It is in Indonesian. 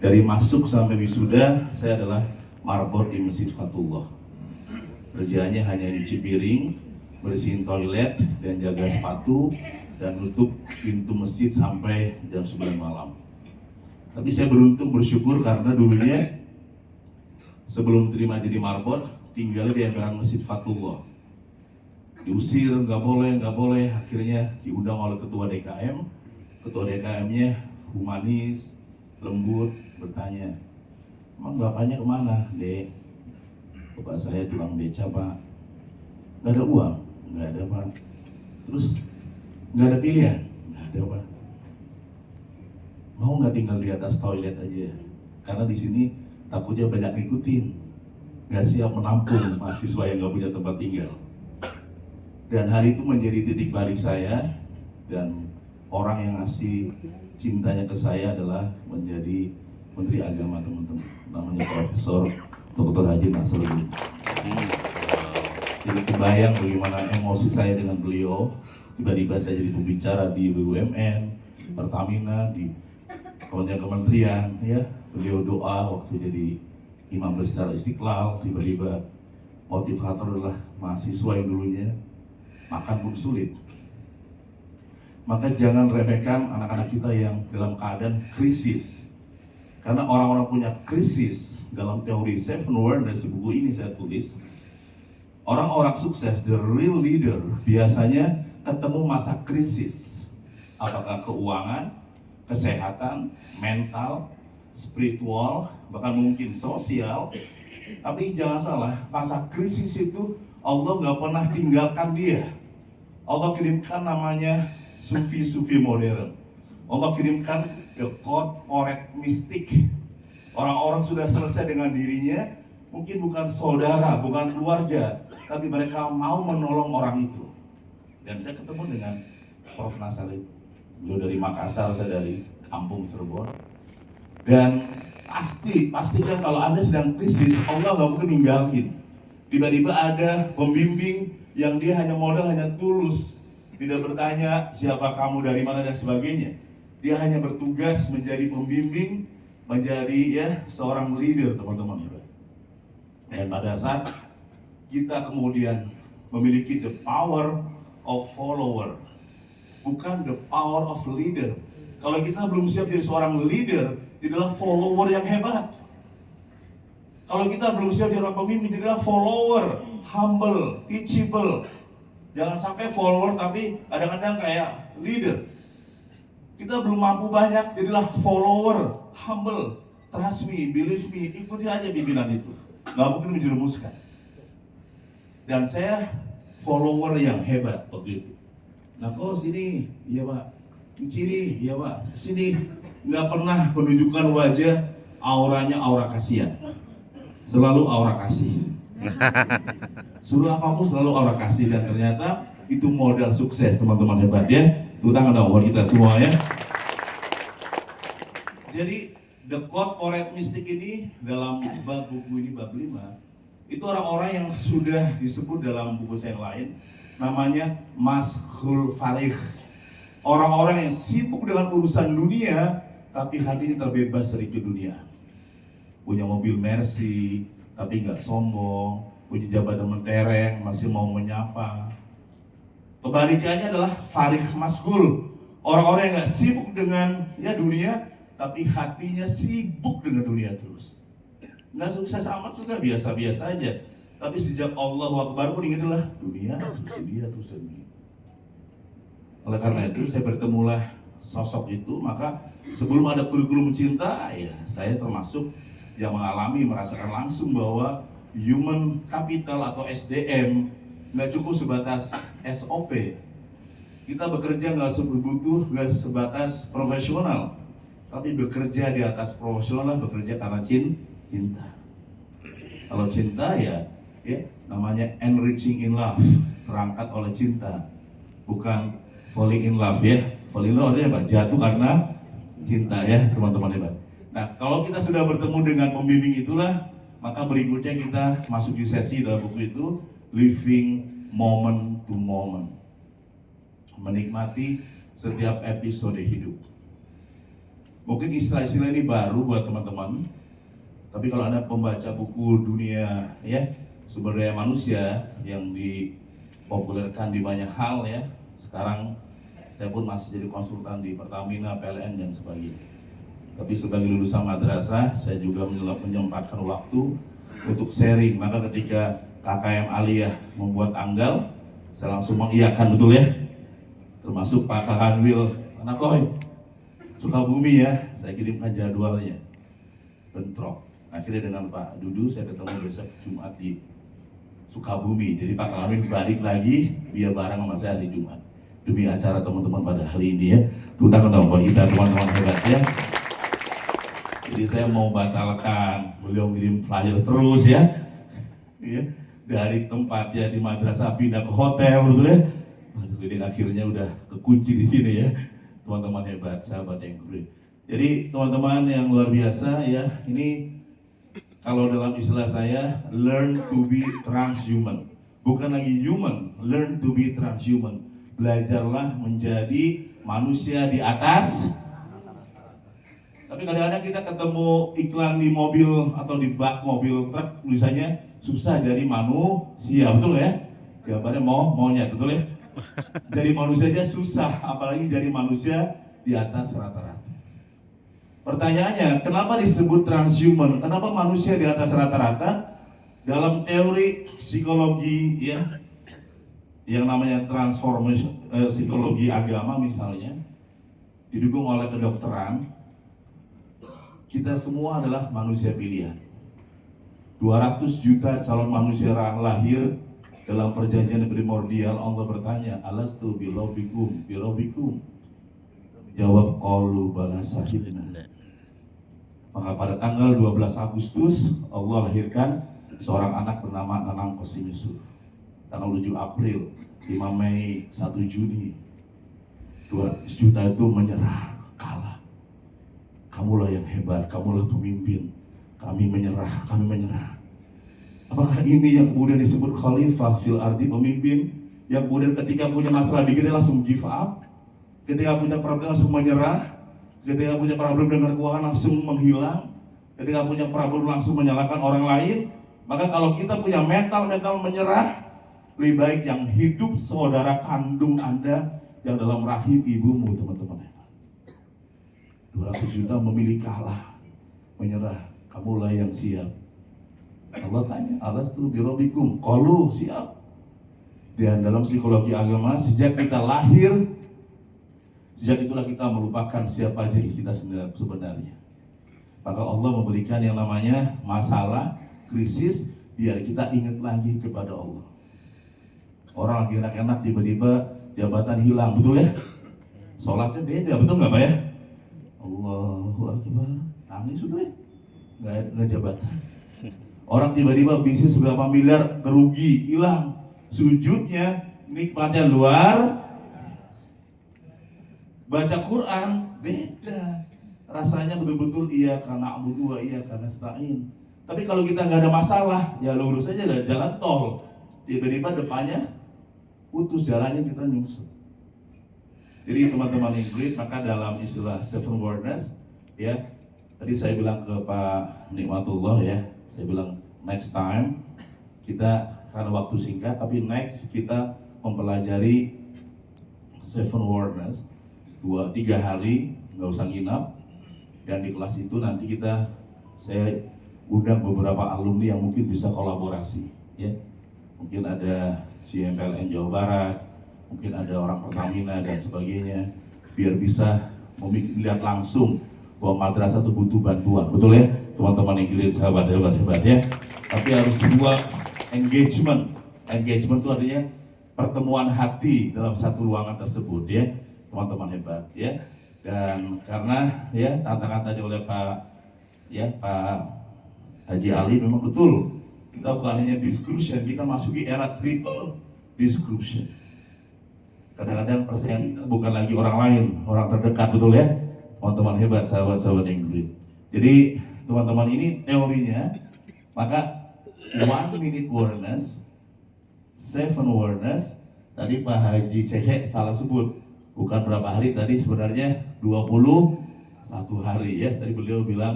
Dari masuk sampai wisuda, saya adalah marbot di Masjid Fatullah. Kerjaannya hanya nyuci piring, bersihin toilet, dan jaga sepatu, dan nutup pintu masjid sampai jam 9 malam. Tapi saya beruntung bersyukur karena dulunya sebelum terima jadi marbot, tinggal di emperan Masjid Fatullah. Diusir, nggak boleh, akhirnya diundang oleh ketua DKM. Ketua DKM-nya humanis, lembut, bertanya, emang bapaknya kemana, Dek? Bapak saya tukang beca, Pak. Nggak ada uang? Nggak ada, Pak. Terus nggak ada pilihan? Nggak ada, Pak. Mau nggak tinggal di atas toilet aja? Karena di sini takutnya banyak ngikutin, nggak siap menampung mahasiswa yang nggak punya tempat tinggal. Dan hari itu menjadi titik balik saya, dan orang yang ngasih cintanya ke saya adalah menjadi Menteri Agama, teman-teman. Namanya Profesor Dr. Haji Nasruddin. Jadi kebayang bagaimana emosi saya dengan beliau. Tiba-tiba saya jadi pembicara di BUMN, Pertamina, di kementerian, ya. Beliau doa waktu jadi imam besar Istiqlal. Tiba-tiba motivator adalah mahasiswa yang dulunya makan pun sulit. Maka jangan remehkan anak-anak kita yang dalam keadaan krisis. Karena orang-orang punya krisis dalam teori Seven Wonders, di buku ini saya tulis, orang-orang sukses, the real leader, biasanya ketemu masa krisis. Apakah keuangan, kesehatan, mental, spiritual, bahkan mungkin sosial. Tapi jangan salah, masa krisis itu Allah nggak pernah tinggalkan dia. Allah kirimkan namanya sufi-sufi modern. Allah kirimkan the corporate mystic. Orang-orang sudah selesai dengan dirinya, mungkin bukan saudara, bukan keluarga, tapi mereka mau menolong orang itu. Dan saya ketemu dengan Prof. Nasar itu. Beliau dari Makassar, saya dari kampung Cirebon. Dan pastikan kalau Anda sedang krisis, Allah nggak mungkin ninggalin. Tiba-tiba ada pembimbing yang dia hanya modal, hanya tulus, tidak bertanya siapa kamu, dari mana, dan sebagainya. Dia hanya bertugas menjadi pembimbing, menjadi ya seorang leader, teman-teman. Dan pada saat kita kemudian memiliki the power of follower, bukan the power of leader. Kalau kita belum siap jadi seorang leader, jadilah follower yang hebat. Kalau kita belum siap jadi orang pemimpin, jadilah follower, humble, teachable. Jangan sampai follower tapi kadang-kadang kayak leader. Kita belum mampu banyak, jadilah follower, humble, trust me, believe me, ikuti aja pimpinan itu. Gak mungkin menjerumuskan. Dan saya follower yang hebat waktu itu. Nah, kok sini, iya Pak. Sini, iya Pak. Sini, nggak pernah menunjukkan wajah, auranya aura kasihan. Selalu aura kasih. Suruh apapun selalu aura kasih, dan ternyata itu modal sukses, teman-teman hebat ya. Tepuk tangan dong buat kita semua ya. Jadi the corporate mystic ini dalam bab buku ini, bab 5, itu orang-orang yang sudah disebut dalam buku saya lain, namanya Mashghul Farigh. Orang-orang yang sibuk dengan urusan dunia, tapi hatinya terbebas dari dunia. Punya mobil Mercy, tapi nggak sombong, punya jabatan mentereng, masih mau menyapa. Kebalikannya adalah Farigh Mashghul, orang-orang yang nggak sibuk dengan ya dunia, tapi hatinya sibuk dengan dunia terus. Nggak sukses amat juga, biasa-biasa aja. Tapi sejak Allahu Akbar pun ingatlah dunia, terus dunia, terus dunia. Oleh karena itu saya bertemulah sosok itu, maka sebelum ada kurikulum cinta, ya saya termasuk yang mengalami, merasakan langsung bahwa human capital atau SDM nggak cukup sebatas SOP. Kita bekerja nggak sebatas profesional, tapi bekerja di atas profesional, bekerja karena cinta. Kalau cinta ya namanya enriching in love, terangkat oleh cinta, bukan falling in love ya. Falling in love artinya apa? Jatuh karena cinta ya, teman-teman hebat. Nah, kalau kita sudah bertemu dengan pembimbing itulah, maka berikutnya kita masuk di sesi dalam buku itu, living moment to moment. Menikmati setiap episode hidup. Mungkin istilah-istilah ini baru buat teman-teman, tapi kalau Anda pembaca buku dunia ya sumber daya manusia yang dipopulerkan di banyak hal ya, sekarang saya pun masih jadi konsultan di Pertamina, PLN dan sebagainya. Tapi sebagai lulusan madrasah, saya juga menyempatkan waktu untuk sharing. Maka ketika KKM Aliyah membuat tanggal, saya langsung mengiyakan, betul ya. Termasuk Pak Kakanwil, anak koi, Sukabumi ya, saya kirimkan jadwalnya. Bentrok. Akhirnya dengan Pak Dudu saya ketemu besok Jumat di Sukabumi. Jadi Pak Kakanwil balik lagi, biar bareng sama saya hari Jumat. Demi acara teman-teman pada hari ini ya. Kita kenal buat kita teman-teman hebat ya. Jadi saya mau batalkan, beliau ngirim flyer terus ya. Ya. Dari tempat ya di madrasah pindah ke hotel, betul ya. Waduh, ini akhirnya udah kekunci di sini ya. Teman-teman hebat, sahabat yang keren. Jadi teman-teman yang luar biasa ya, ini kalau dalam istilah saya, learn to be transhuman. Bukan lagi human, learn to be transhuman. Belajarlah menjadi manusia di atas. Tapi kadang-kadang kita ketemu iklan di mobil atau di bak mobil truk, tulisannya susah jadi manusia, betul ya? Gambarnya monyet, betul ya? Jadi manusia aja susah, apalagi jadi manusia di atas rata-rata. Pertanyaannya, kenapa disebut transhuman? Kenapa manusia di atas rata-rata? Dalam teori psikologi ya, yang namanya transformation psikologi agama misalnya, didukung oleh kedokteran, kita semua adalah manusia pilihan. 200 juta calon manusia lahir. Dalam perjanjian primordial Allah bertanya, alastu birobikum. Jawab qalu bala sahibna. Maka pada tanggal 12 Agustus Allah lahirkan seorang anak bernama Nanang Qasim Yusuf. Tanggal 7 April, 5 Mei, 1 Juni 200 juta itu menyerah, kalah. Kamulah yang hebat, kamulah pemimpin. Kami menyerah. Apakah ini yang kemudian disebut khalifah fil ardi, pemimpin yang kemudian ketika punya masalah dikit langsung give up, ketika punya problem langsung menyerah, ketika punya problem dengan keuangan langsung menghilang, ketika punya problem langsung menyalahkan orang lain? Maka kalau kita punya mental menyerah, lebih baik yang hidup saudara kandung Anda yang dalam rahim ibumu, teman-teman. 200 juta memilih kalah, menyerah. Kamulah yang siap. Allah tanya, alastu birobikum, qalu siap. Dan dalam psikologi agama, sejak kita lahir, sejak itulah kita melupakan siapa diri kita sebenarnya. Maka Allah memberikan yang namanya masalah, krisis, biar kita ingat lagi kepada Allah. Orang lagi enak-enak, tiba-tiba jabatan hilang, betul ya? Sholatnya beda, betul nggak Pak ya? Allahu Akbar, nangis betul ya? Nggak jabatan. Orang tiba-tiba bisnis berapa miliar terugi, hilang. Sujudnya, nikmatnya luar. Baca Quran, beda. Rasanya betul-betul iya karena na'budu wa iya karena nasta'in. Tapi kalau kita nggak ada masalah, ya lurus aja lah, jalan tol. Tiba-tiba depannya putus, jalannya kita nyusul. Jadi teman-teman Ingrid, maka dalam istilah seven wordness, ya, tadi saya bilang ke Pak Nikmatullah ya, saya bilang next time kita, karena waktu singkat, tapi next kita mempelajari seven wordness 2-3 hari, nggak usah nginap. Dan di kelas itu nanti saya undang beberapa alumni yang mungkin bisa kolaborasi ya. Mungkin ada CMPLN Jawa Barat, mungkin ada orang Pertamina dan sebagainya, biar bisa melihat langsung bahwa madrasah itu butuh bantuan, betul ya teman-teman yang kira sahabat hebat ya. Tapi harus sebuah engagement itu artinya pertemuan hati dalam satu ruangan tersebut ya, teman-teman hebat ya. Dan karena ya kata-kata oleh Pak Haji Ali memang betul, kita bukan hanya discussion, kita masuki era triple discussion. Kadang-kadang persaingan kita bukan lagi orang lain, orang terdekat, betul ya teman-teman hebat, sahabat-sahabat yang keren. Jadi teman-teman ini teorinya, maka 1 minute awareness, 7 awareness, tadi Pak Haji Cece salah sebut, bukan berapa hari tadi, sebenarnya 21 satu hari ya. Tadi beliau bilang